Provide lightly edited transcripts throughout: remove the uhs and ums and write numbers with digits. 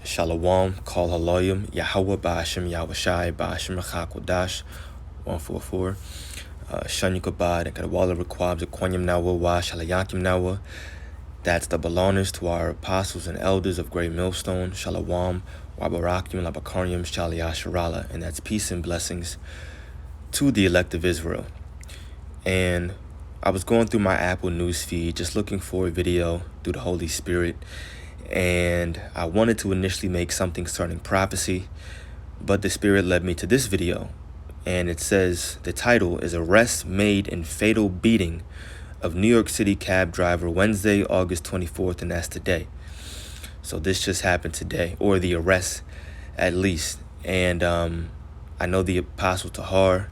Shalom, Kol Haloyim, Yahweh Ba'ashem Yahushai Ba'ashem Chakodash, 144. Shun Yukabad and Kadawala Requab, the Kwanyam Nawa, Wa Shalayakim Nawa. That's the belongers to our apostles and elders of Great Millstone, Shalom, Wabarakim, Labakaryim, Shaliyasharala, and that's peace and blessings to the elect of Israel. And I was going through my Apple news feed, just looking for a video through the Holy Spirit. And I wanted to initially make something concerning prophecy, but the Spirit led me to this video. And it says, the title is Arrest Made in Fatal Beating of New York City Cab Driver Wednesday, August 24th, and that's today. So this just happened today, or the arrest at least. And I know the Apostle Tahar,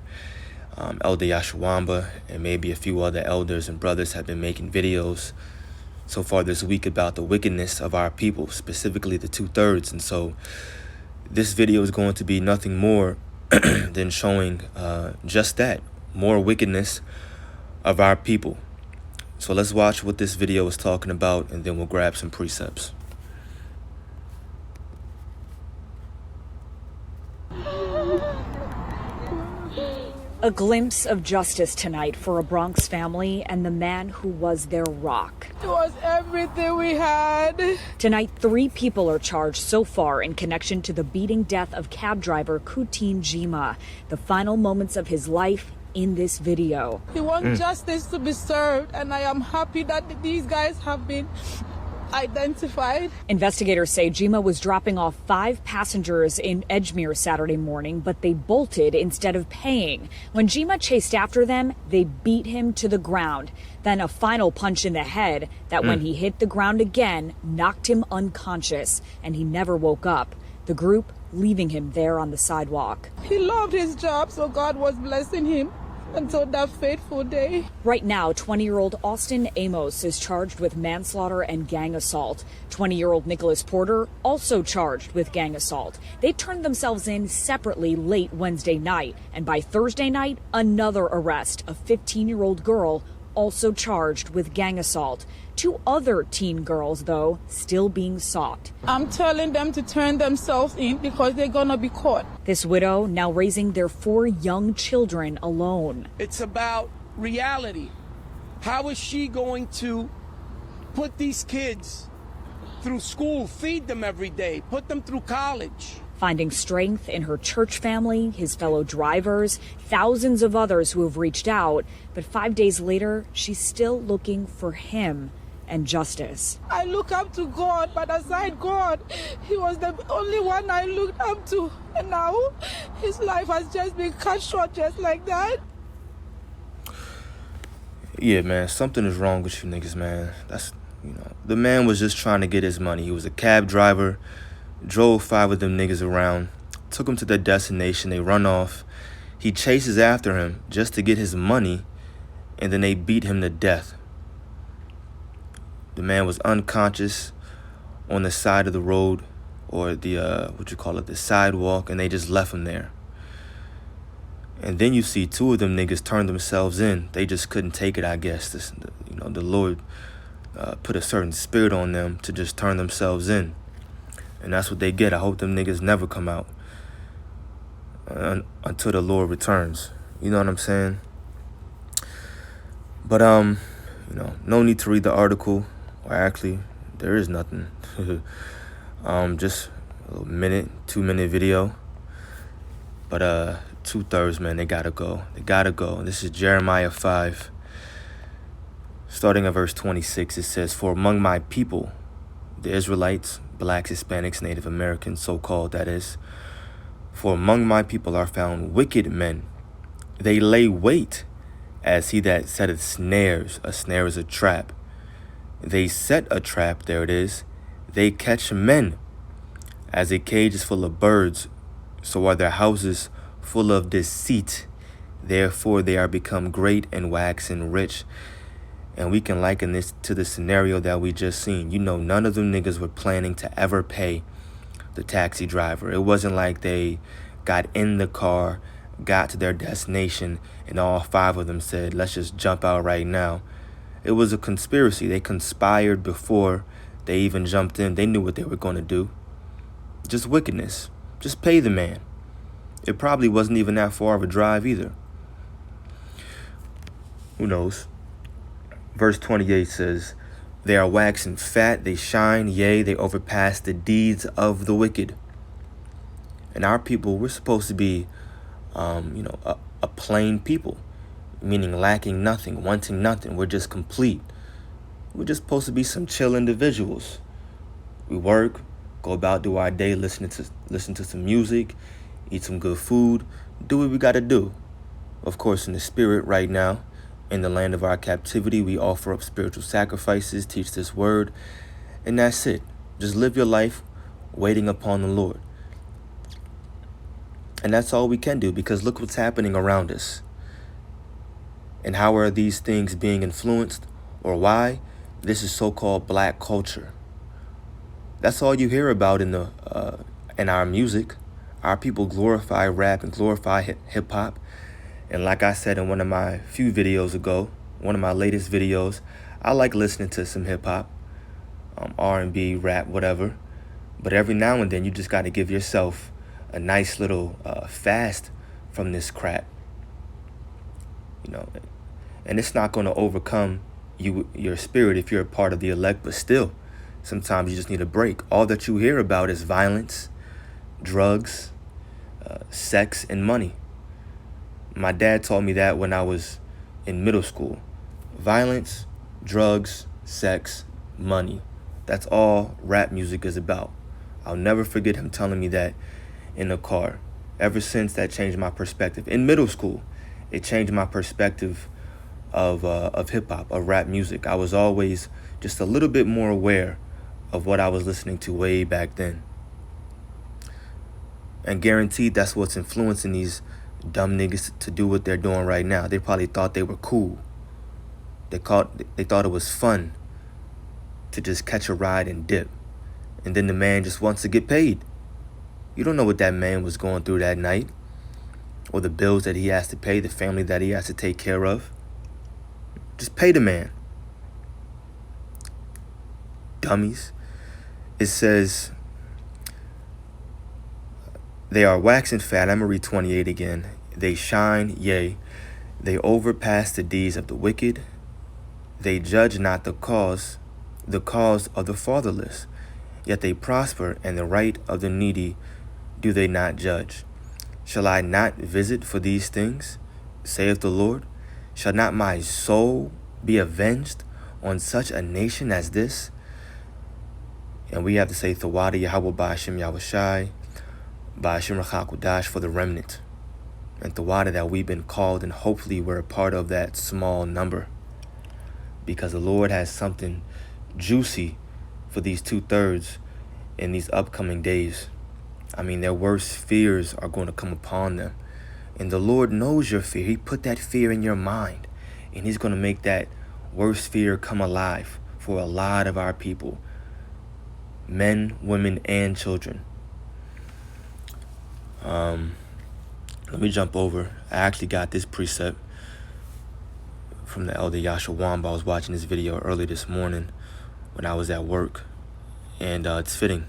Elder Yashawamba, and maybe a few other elders and brothers have been making videos so far this week about the wickedness of our people, specifically the 2/3. And so this video is going to be nothing more than showing just that, more wickedness of our people. So let's watch what this video is talking about, and then we'll grab some precepts. A glimpse of justice tonight for a Bronx family and the man who was their rock. It was everything we had. Tonight, 3 people are charged so far in connection to the beating death of cab driver Kutin Jima. The final moments of his life in this video. He wants justice to be served, and I am happy that these guys have been identified. Investigators say Jima was dropping off 5 passengers in Edgemere Saturday morning, but they bolted instead of paying. When Jima chased after them, they beat him to the ground. Then a final punch in the head that when he hit the ground again, knocked him unconscious, and he never woke up. The group leaving him there on the sidewalk. He loved his job, so God was blessing him until that fateful day. Right now, 20-year-old Austin Amos is charged with manslaughter and gang assault. 20-year-old Nicholas Porter also charged with gang assault. They turned themselves in separately late Wednesday night, and by Thursday night, another arrest, a 15-year-old girl also charged with gang assault. 2 other teen girls, though, still being sought. I'm telling them to turn themselves in because they're gonna be caught. This widow now raising their 4 young children alone. It's about reality. How is she going to put these kids through school, feed them every day, put them through college? Finding strength in her church family, his fellow drivers, thousands of others who have reached out. But 5 days later, she's still looking for him and justice. I look up to God, but aside God, he was the only one I looked up to. And now his life has just been cut short just like that. Yeah, man, something is wrong with you niggas, man. The man was just trying to get his money. He was a cab driver, drove 5 of them niggas around, took them to their destination, they run off. He chases after him just to get his money, and then they beat him to death. The man was unconscious on the side of the road, or the sidewalk, and they just left him there. And then you see 2 of them niggas turn themselves in. They just couldn't take it, I guess. The Lord put a certain spirit on them to just turn themselves in. And that's what they get. I hope them niggas never come out until the Lord returns. You know what I'm saying? But, no need to read the article. Or actually, there is nothing. Just a little 2-minute video. But 2/3, man, they gotta go. They gotta go. This is Jeremiah 5. Starting at verse 26, it says, "For among my people, the Israelites, blacks, Hispanics, Native Americans, so-called, that is, for among my people are found wicked men. They lay wait as he that setteth snares. A snare is a trap. They set a trap, there it is. They catch men. As a cage is full of birds, so are their houses full of deceit. Therefore they are become great and waxen rich." And we can liken this to the scenario that we just seen. None of them niggas were planning to ever pay the taxi driver. It wasn't like they got in the car, got to their destination, and all 5 of them said, let's just jump out right now. It was a conspiracy. They conspired before they even jumped in. They knew what they were going to do. Just wickedness. Just pay the man. It probably wasn't even that far of a drive either. Who knows? Verse 28 says, they are waxing fat, they shine, yea, they overpass the deeds of the wicked. And our people, we're supposed to be, a plain people, meaning lacking nothing, wanting nothing. We're just complete. We're just supposed to be some chill individuals. We work, go about, do our day, listen to some music, eat some good food, do what we got to do. Of course, in the spirit right now, in the land of our captivity, we offer up spiritual sacrifices, teach this word, and that's it. Just live your life waiting upon the Lord. And that's all we can do, because look what's happening around us. And how are these things being influenced, or why? This is so-called black culture. That's all you hear about in our music. Our people glorify rap and glorify hip hop. And like I said in one of my few videos ago, one of my latest videos, I like listening to some hip hop, R&B, rap, whatever. But every now and then you just got to give yourself a nice little fast from this crap. And it's not going to overcome your spirit if you're a part of the elect, but still, sometimes you just need a break. All that you hear about is violence, drugs, sex, and money. My dad taught me that when I was in middle school. Violence, drugs, sex, money. That's all rap music is about. I'll never forget him telling me that in the car. Ever since, that changed my perspective. In middle school, it changed my perspective of hip-hop, of rap music. I was always just a little bit more aware of what I was listening to way back then. And guaranteed that's what's influencing these dumb niggas to do what they're doing right now. They probably thought they were cool. They thought it was fun to just catch a ride and dip. And then the man just wants to get paid. You don't know what that man was going through that night, or the bills that he has to pay, the family that he has to take care of. Just pay the man. Dummies. It says, they are waxing fat. I'm going to read 28 again. They shine, yea, they overpass the deeds of the wicked. They judge not the cause of the fatherless. Yet they prosper, and the right of the needy do they not judge. Shall I not visit for these things, saith the Lord? Shall not my soul be avenged on such a nation as this? And we have to say, Thawada Yahweh Ba'ashem Yahushai, Ba'ashem Rachakudash for the remnant. And Thawada that we've been called, and hopefully we're a part of that small number. Because the Lord has something juicy for these 2/3 in these upcoming days. I mean, their worst fears are going to come upon them. And the Lord knows your fear. He put that fear in your mind. And he's going to make that worst fear come alive for a lot of our people. Men, women, and children. Let me jump over. I actually got this precept from the elder Yasha Wamba. I was watching this video early this morning when I was at work. And it's fitting.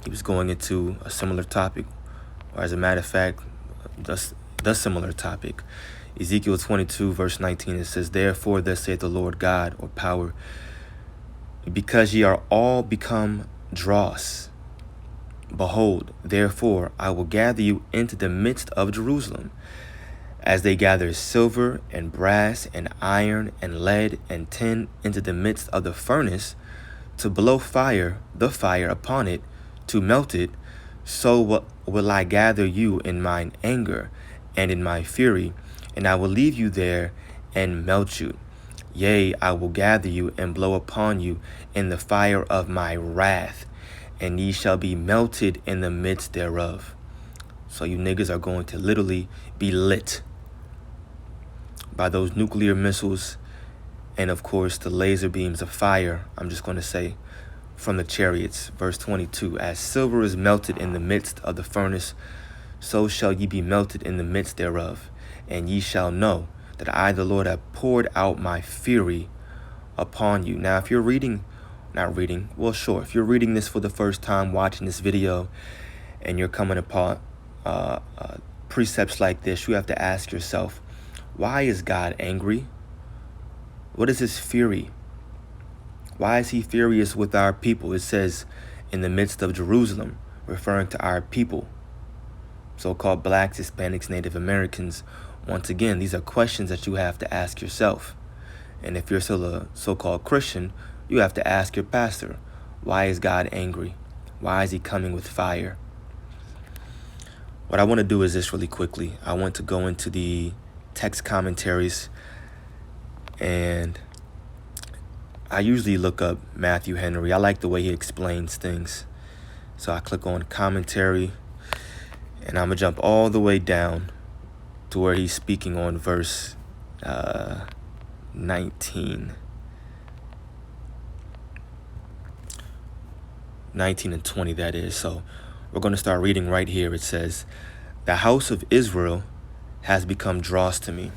He was going into a similar topic, or as a matter of fact, the similar topic. Ezekiel 22, verse 19, it says, therefore, thus saith the Lord God, or power, because ye are all become dross. Behold, therefore, I will gather you into the midst of Jerusalem, as they gather silver and brass and iron and lead and tin into the midst of the furnace, to blow the fire upon it, to melt it, so will I gather you in mine anger and in my fury, and I will leave you there and melt you. Yea, I will gather you and blow upon you in the fire of my wrath, and ye shall be melted in the midst thereof. So you niggas are going to literally be lit by those nuclear missiles and, of course, the laser beams of fire, I'm just going to say, from the chariots. Verse 22, as silver is melted in the midst of the furnace, so shall ye be melted in the midst thereof. And ye shall know that I, the Lord, have poured out my fury upon you. Now, if you're reading not reading. Well, sure, if you're reading this for the first time, watching this video, and you're coming upon precepts like this, you have to ask yourself, why is God angry? What is his fury? Why is he furious with our people? It says, in the midst of Jerusalem, referring to our people, so-called blacks, Hispanics, Native Americans. Once again, these are questions that you have to ask yourself. And if you're still a so-called Christian, you have to ask your pastor, why is God angry? Why is he coming with fire? What I want to do is this really quickly. I want to go into the text commentaries, and I usually look up Matthew Henry. I like the way he explains things. So I click on commentary, and I'm going to jump all the way down to where he's speaking on verse 19 and 20, that is. So we're going to start reading right here. It says, the house of Israel has become dross to me.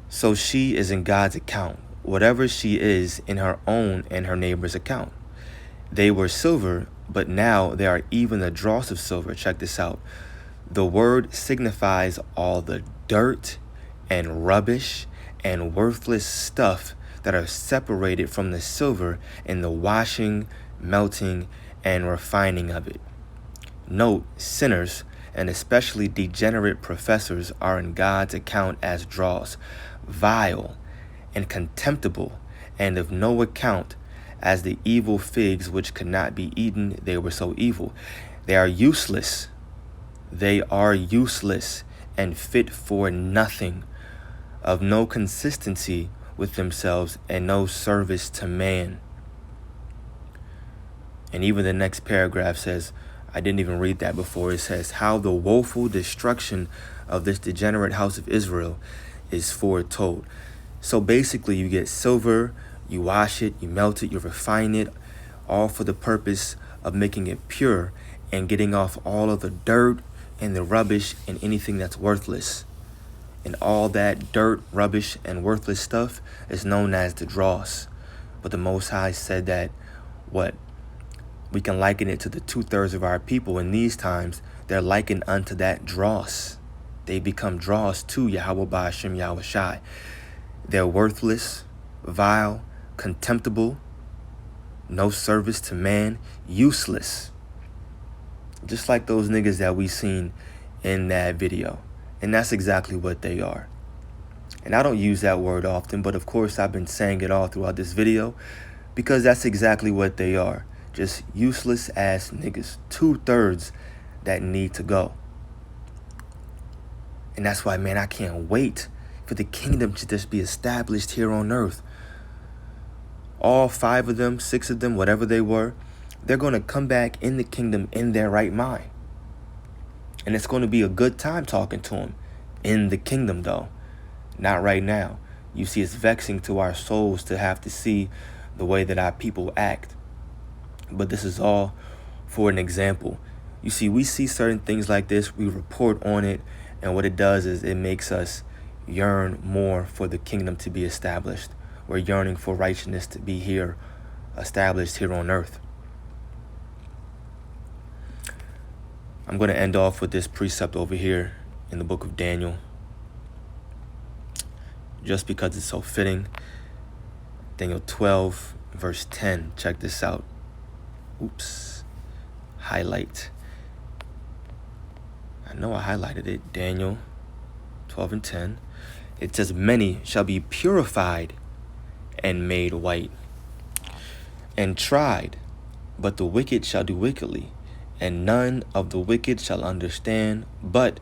So she is in God's account, whatever she is in her own and her neighbor's account. They were silver, but now they are even the dross of silver. Check this out. The word signifies all the dirt and rubbish and worthless stuff that are separated from the silver in the washing, melting, and refining of it. Note, sinners, and especially degenerate professors, are in God's account as dross, vile and contemptible, and of no account, as the evil figs which could not be eaten, they were so evil. They are useless. They are useless and fit for nothing, of no consistency with themselves, and no service to man. And even the next paragraph says, I didn't even read that before. It says, how the woeful destruction of this degenerate house of Israel is foretold. So basically, you get silver, you wash it, you melt it, you refine it, all for the purpose of making it pure and getting off all of the dirt and the rubbish and anything that's worthless. And all that dirt, rubbish, and worthless stuff is known as the dross. But the Most High said that, we can liken it to the 2/3 of our people in these times. They're likened unto that dross. They become dross to Yahweh Ba'ashem Yahweh Shai. They're worthless, vile, contemptible, no service to man, useless. Just like those niggas that we seen in that video. And that's exactly what they are. And I don't use that word often, but of course I've been saying it all throughout this video because that's exactly what they are. Just useless ass niggas. 2/3 that need to go. And that's why, man, I can't wait for the kingdom to just be established here on earth. All 5 of them, 6 of them, whatever they were, they're going to come back in the kingdom in their right mind. And it's going to be a good time talking to them in the kingdom, though. Not right now. You see, it's vexing to our souls to have to see the way that our people act. But this is all for an example. You see, we see certain things like this, we report on it, and what it does is it makes us yearn more for the kingdom to be established. We're yearning for righteousness to be here, established here on earth. I'm going to end off with this precept over here in the book of Daniel, just because it's so fitting. Daniel 12, verse 10. Check this out. Oops. Highlight. I know I highlighted it. Daniel 12 and 10. It says, many shall be purified and made white and tried, but the wicked shall do wickedly, and none of the wicked shall understand, but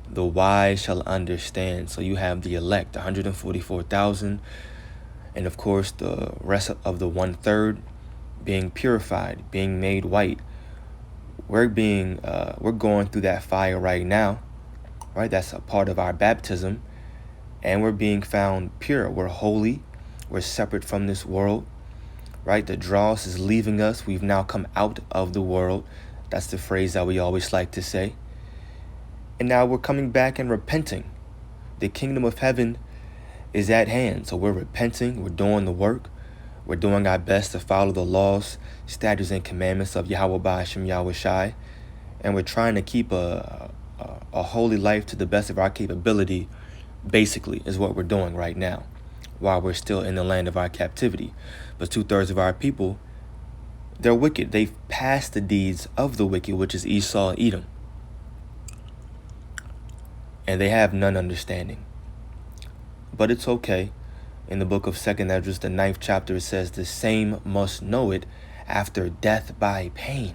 the wise shall understand. So you have the elect, 144,000, and of course the rest of the 1/3 being purified, being made white. We're going through that fire right now, right? That's a part of our baptism, and we're being found pure. We're holy. We're separate from this world, right? The dross is leaving us. We've now come out of the world. That's the phrase that we always like to say. And now we're coming back and repenting. The kingdom of heaven is at hand. So we're repenting. We're doing the work. We're doing our best to follow the laws, statutes, and commandments of Yahweh Ba'ashem Yahweh Shai, and we're trying to keep a holy life to the best of our capability, basically, is what we're doing right now, while we're still in the land of our captivity. But 2/3 of our people, they're wicked. They've passed the deeds of the wicked, which is Esau and Edom. And they have none understanding. But it's okay. In the book of 2nd Esdras, the 9th chapter, it says, the same must know it after death by pain.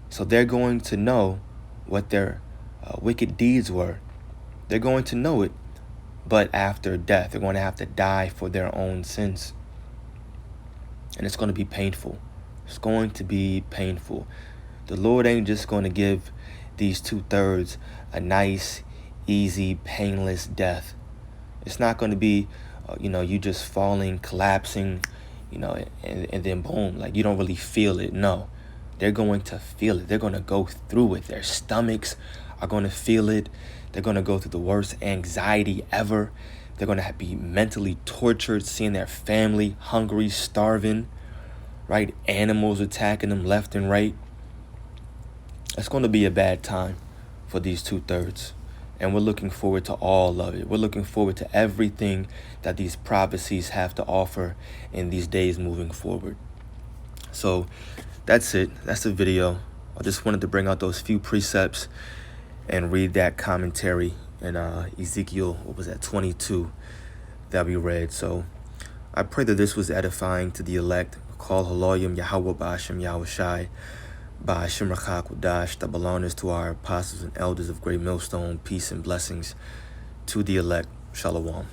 So they're going to know what their wicked deeds were. They're going to know it, but after death. They're going to have to die for their own sins. And it's going to be painful. It's going to be painful. The Lord ain't just going to give these 2/3 a nice, easy, painless death. It's not going to be, you just falling, collapsing, and then boom, like you don't really feel it. No, they're going to feel it. They're going to go through it. Their stomachs are going to feel it. They're going to go through the worst anxiety ever. They're going to be mentally tortured, seeing their family hungry, starving, right? Animals attacking them left and right. It's going to be a bad time for these 2/3. And we're looking forward to all of it. We're looking forward to everything that these prophecies have to offer in these days moving forward. So that's it. That's the video. I just wanted to bring out those few precepts and read that commentary in Ezekiel, 22, that we read. So I pray that this was edifying to the elect. Call Haloyim Yahweh Ba'ashem Yahweh Shai Ba'ashem Rachakudash, that belongs to our apostles and elders of Great Millstone. Peace and blessings to the elect. Shalom.